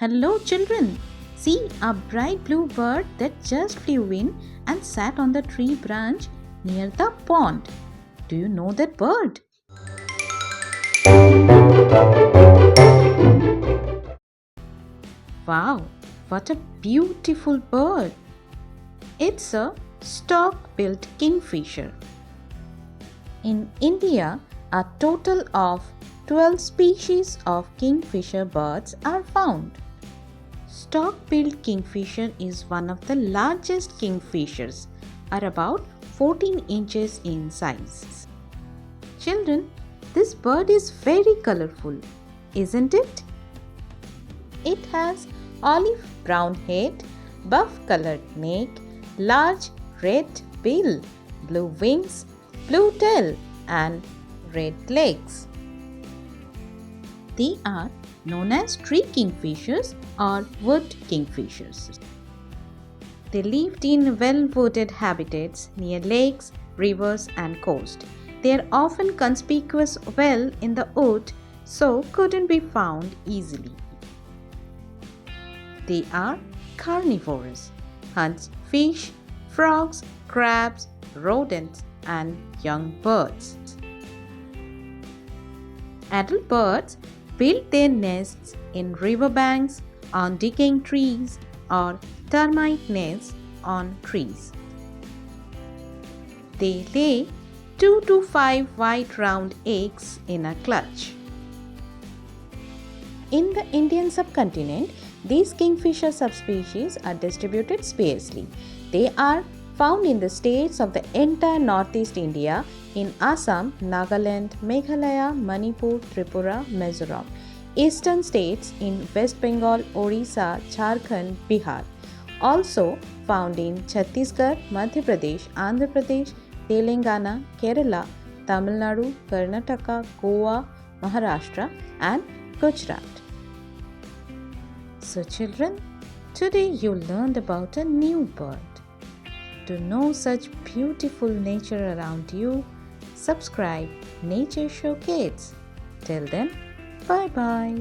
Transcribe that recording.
Hello, children. See a bright blue bird that just flew in and sat on the tree branch near the pond. Do you know that bird? Wow, what a beautiful bird! It's a stork-billed kingfisher. In India, a total of 12 species of kingfisher birds are found. Stork-billed kingfisher is one of the largest kingfishers, are about 14 inches in size. Children, this bird is very colorful, isn't it? It has olive brown head, buff colored neck, large red bill, blue wings, blue tail and red legs. They are known as tree kingfishers or wood kingfishers. They lived in well-wooded habitats near lakes, rivers and coast. They are often conspicuous well in the wood, so couldn't be found easily. They are carnivorous, hunt fish, frogs, crabs, rodents and young birds. Adult birds build their nests in riverbanks, on decaying trees or termite nests on trees. They lay 2 to 5 white round eggs in a clutch. In the Indian subcontinent, these kingfisher subspecies are distributed sparsely. They are found in the states of the entire northeast India in Assam, Nagaland, Meghalaya, Manipur, Tripura, Mizoram. Eastern states in West Bengal, Orissa, Jharkhand, Bihar. Also found in Chhattisgarh, Madhya Pradesh, Andhra Pradesh, Telangana, Kerala, Tamil Nadu, Karnataka, Goa, Maharashtra and Gujarat. So children, today you learned about a new bird. To know such beautiful nature around you, subscribe Nature Show Kids. Till then, bye-bye.